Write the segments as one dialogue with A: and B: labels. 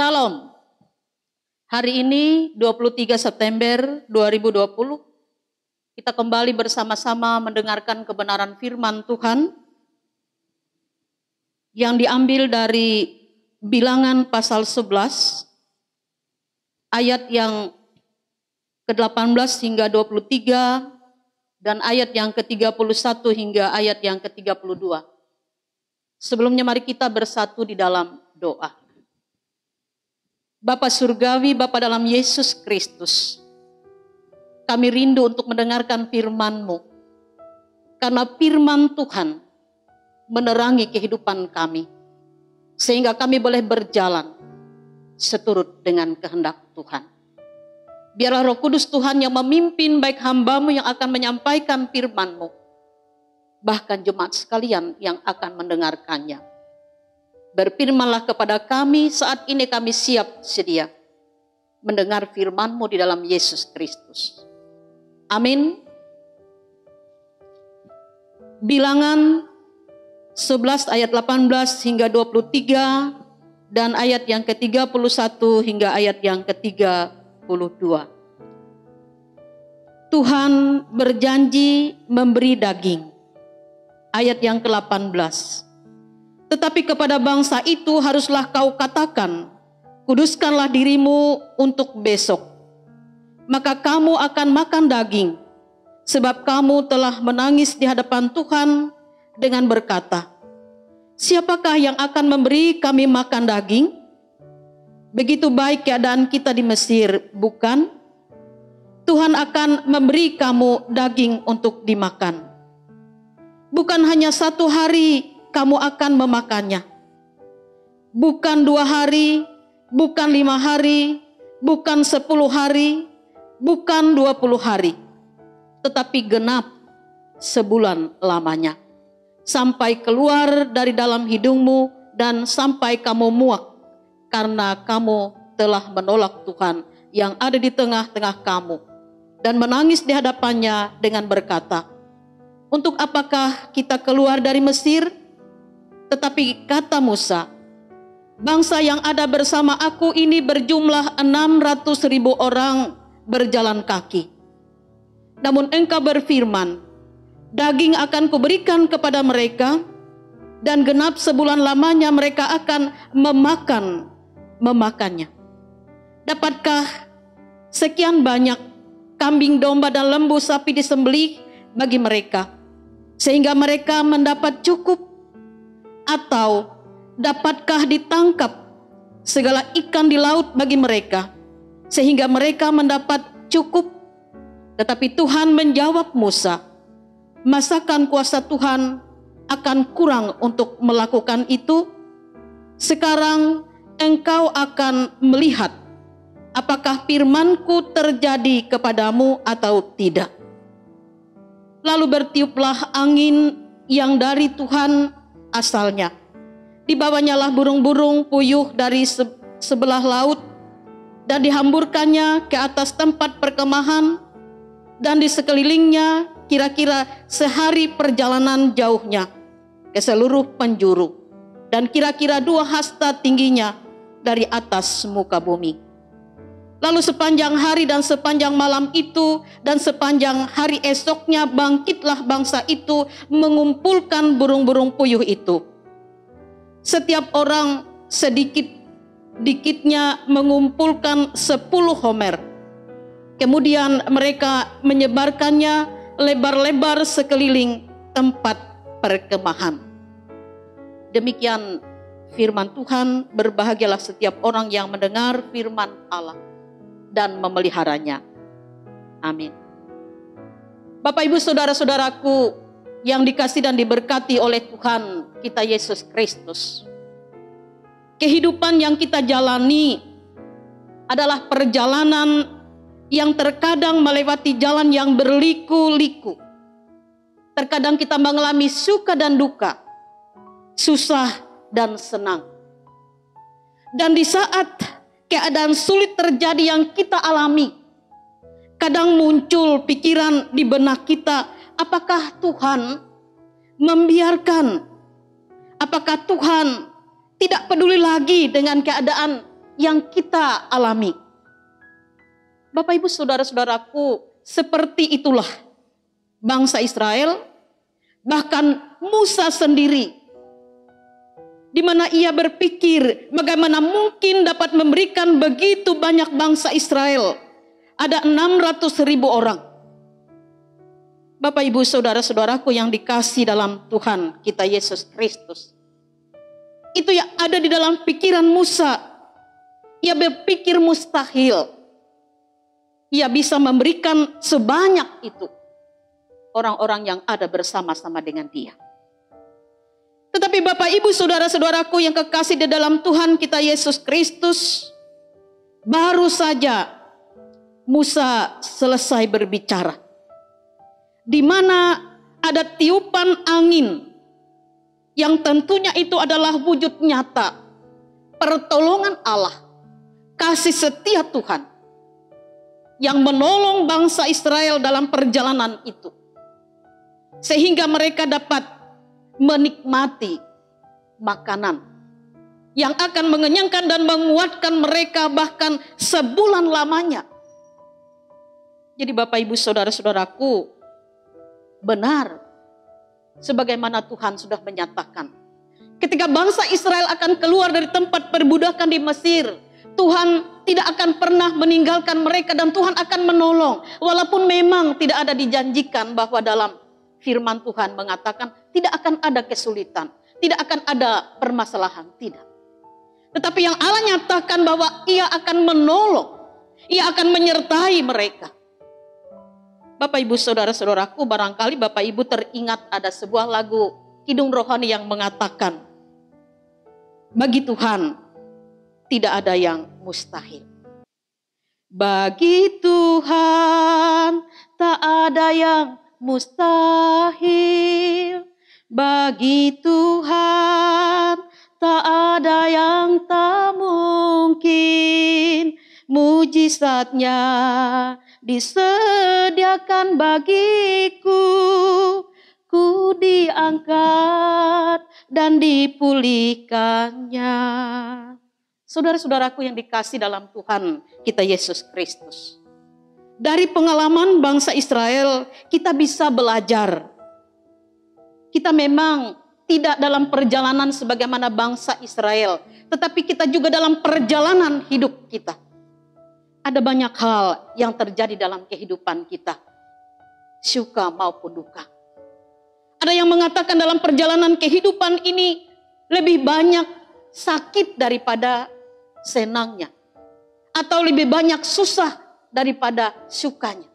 A: Salam. Hari ini 23 September 2020 kita kembali bersama-sama mendengarkan kebenaran firman Tuhan yang diambil dari Bilangan pasal 11 ayat yang ke-18 hingga 23 dan ayat yang ke-31 hingga ayat yang ke-32. Sebelumnya mari kita bersatu di dalam doa. Bapa Surgawi, Bapa dalam Yesus Kristus, kami rindu untuk mendengarkan firman-Mu, karena firman Tuhan menerangi kehidupan kami, sehingga kami boleh berjalan seturut dengan kehendak Tuhan. Biarlah Roh Kudus Tuhan yang memimpin baik hamba-Mu yang akan menyampaikan firman-Mu, bahkan jemaat sekalian yang akan mendengarkannya. Berfirmanlah kepada kami, saat ini kami siap sedia mendengar firman-Mu di dalam Yesus Kristus. Amin. Bilangan 11 ayat 18 hingga 23 dan ayat yang ke-31 hingga ayat yang ke-32. Tuhan berjanji memberi daging. Ayat yang ke-18. Tetapi kepada bangsa itu haruslah kau katakan, kuduskanlah dirimu untuk besok. Maka kamu akan makan daging, sebab kamu telah menangis di hadapan Tuhan dengan berkata, siapakah yang akan memberi kami makan daging? Begitu baik keadaan kita di Mesir, bukan? Tuhan akan memberi kamu daging untuk dimakan. Bukan hanya 1 hari kamu akan memakannya. Bukan 2 hari, bukan 5 hari, bukan 10 hari, bukan 20 hari. Tetapi genap sebulan lamanya. Sampai keluar dari dalam hidungmu dan sampai kamu muak. Karena kamu telah menolak Tuhan yang ada di tengah-tengah kamu. Dan menangis di hadapannya dengan berkata, untuk apakah kita keluar dari Mesir? Tetapi kata Musa, bangsa yang ada bersama aku ini berjumlah 600.000 orang berjalan kaki. Namun engkau berfirman, daging akan kuberikan kepada mereka, dan genap sebulan lamanya mereka akan memakannya. Dapatkah sekian banyak kambing, domba, dan lembu sapi disembelih bagi mereka, sehingga mereka mendapat cukup? Atau dapatkah ditangkap segala ikan di laut bagi mereka, sehingga mereka mendapat cukup? Tetapi Tuhan menjawab Musa, masakan kuasa Tuhan akan kurang untuk melakukan itu? Sekarang engkau akan melihat apakah firman-Ku terjadi kepadamu atau tidak. Lalu bertiuplah angin yang dari Tuhan asalnya. Dibawanyalah burung-burung puyuh dari sebelah laut dan dihamburkannya ke atas tempat perkemahan, dan di sekelilingnya kira-kira sehari perjalanan jauhnya ke seluruh penjuru, dan kira-kira 2 hasta tingginya dari atas muka bumi. Lalu sepanjang hari dan sepanjang malam itu dan sepanjang hari esoknya bangkitlah bangsa itu mengumpulkan burung-burung puyuh itu. Setiap orang sedikit-dikitnya mengumpulkan 10 homer. Kemudian mereka menyebarkannya lebar-lebar sekeliling tempat perkemahan. Demikian firman Tuhan. Berbahagialah setiap orang yang mendengar firman Allah dan memeliharanya. Amin. Bapak, Ibu, saudara-saudaraku yang dikasihi dan diberkati oleh Tuhan kita Yesus Kristus. Kehidupan yang kita jalani adalah perjalanan yang terkadang melewati jalan yang berliku-liku. Terkadang kita mengalami suka dan duka, susah dan senang. Dan di saat keadaan sulit terjadi yang kita alami, kadang muncul pikiran di benak kita, apakah Tuhan membiarkan? Apakah Tuhan tidak peduli lagi dengan keadaan yang kita alami. Bapak Ibu saudara-saudaraku, seperti itulah bangsa Israel, bahkan Musa sendiri, di mana ia berpikir bagaimana mungkin dapat memberikan begitu banyak bangsa Israel. Ada 600.000 orang. Bapak Ibu saudara-saudaraku yang dikasih dalam Tuhan kita Yesus Kristus. Itu yang ada di dalam pikiran Musa. Ia berpikir mustahil ia bisa memberikan sebanyak itu orang-orang yang ada bersama-sama dengan dia. Tetapi Bapak Ibu saudara-saudaraku yang kekasih di dalam Tuhan kita Yesus Kristus, baru saja Musa selesai berbicara, di mana ada tiupan angin yang tentunya itu adalah wujud nyata pertolongan Allah, kasih setia Tuhan yang menolong bangsa Israel dalam perjalanan itu, sehingga mereka dapat menikmati makanan yang akan mengenyangkan dan menguatkan mereka bahkan sebulan lamanya. Jadi Bapak Ibu saudara-saudaraku, benar sebagaimana Tuhan sudah menyatakan, ketika bangsa Israel akan keluar dari tempat perbudakan di Mesir, Tuhan tidak akan pernah meninggalkan mereka dan Tuhan akan menolong. Walaupun memang tidak ada dijanjikan bahwa dalam firman Tuhan mengatakan tidak akan ada kesulitan, tidak akan ada permasalahan, tidak. Tetapi yang Allah nyatakan bahwa ia akan menolong, ia akan menyertai mereka. Bapak Ibu saudara-saudaraku, barangkali Bapak Ibu teringat ada sebuah lagu kidung rohani yang mengatakan, bagi Tuhan tidak ada yang mustahil. Bagi Tuhan tak ada yang mustahil. Bagi Tuhan tak ada yang tak mungkin. Mujizatnya disediakan bagiku. Ku diangkat dan dipulihkannya. Saudara-saudaraku yang dikasih dalam Tuhan kita Yesus Kristus. Dari pengalaman bangsa Israel kita bisa belajar. Kita memang tidak dalam perjalanan sebagaimana bangsa Israel, tetapi kita juga dalam perjalanan hidup kita. Ada banyak hal yang terjadi dalam kehidupan kita, suka maupun duka. Ada yang mengatakan dalam perjalanan kehidupan ini lebih banyak sakit daripada senangnya, atau lebih banyak susah daripada sukanya.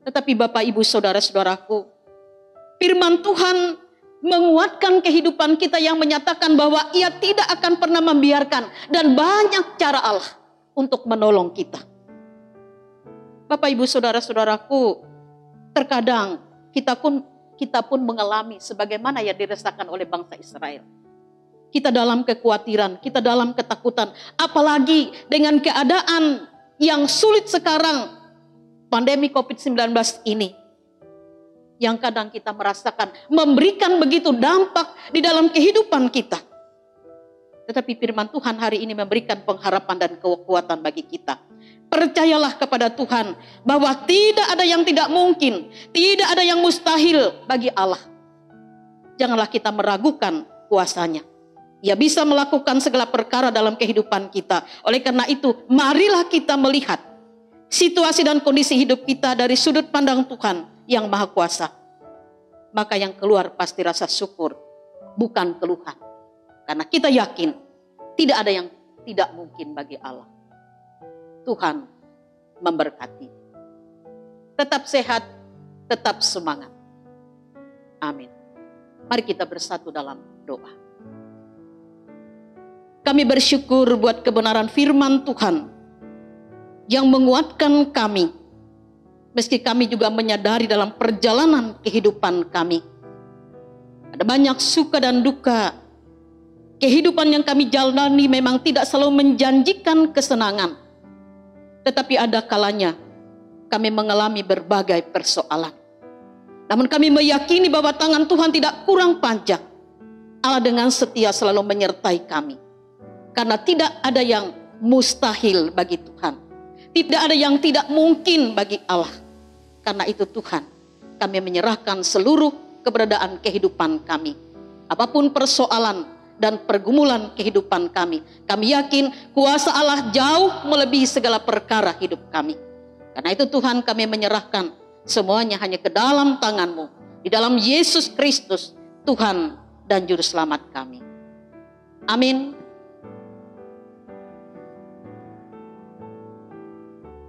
A: Tetapi Bapak Ibu saudara-saudaraku, firman Tuhan menguatkan kehidupan kita yang menyatakan bahwa ia tidak akan pernah membiarkan, dan banyak cara Allah untuk menolong kita. Bapak Ibu saudara-saudaraku, terkadang kita pun mengalami sebagaimana yang dirasakan oleh bangsa Israel. Kita dalam kekhawatiran, kita dalam ketakutan. Apalagi dengan keadaan yang sulit sekarang, pandemi COVID-19 ini. Yang kadang kita merasakan memberikan begitu dampak di dalam kehidupan kita. Tetapi firman Tuhan hari ini memberikan pengharapan dan kekuatan bagi kita. Percayalah kepada Tuhan bahwa tidak ada yang tidak mungkin, tidak ada yang mustahil bagi Allah. Janganlah kita meragukan kuasanya. Ia bisa melakukan segala perkara dalam kehidupan kita. Oleh karena itu, marilah kita melihat situasi dan kondisi hidup kita dari sudut pandang Tuhan yang Maha Kuasa. Maka yang keluar pasti rasa syukur, bukan keluhan. Karena kita yakin tidak ada yang tidak mungkin bagi Allah. Tuhan memberkati. Tetap sehat, tetap semangat. Amin. Mari kita bersatu dalam doa. Kami bersyukur buat kebenaran firman Tuhan yang menguatkan kami. Meski kami juga menyadari dalam perjalanan kehidupan kami, ada banyak suka dan duka. Kehidupan yang kami jalani memang tidak selalu menjanjikan kesenangan. Tetapi ada kalanya kami mengalami berbagai persoalan. Namun kami meyakini bahwa tangan Tuhan tidak kurang panjang. Allah dengan setia selalu menyertai kami. Karena tidak ada yang mustahil bagi Tuhan. Tidak ada yang tidak mungkin bagi Allah. Karena itu Tuhan, kami menyerahkan seluruh keberadaan kehidupan kami. Apapun persoalan dan pergumulan kehidupan kami yakin kuasa Allah jauh melebihi segala perkara hidup kami. Karena itu Tuhan, kami menyerahkan semuanya hanya ke dalam tangan-Mu. Di dalam Yesus Kristus, Tuhan dan Juru Selamat kami. Amin.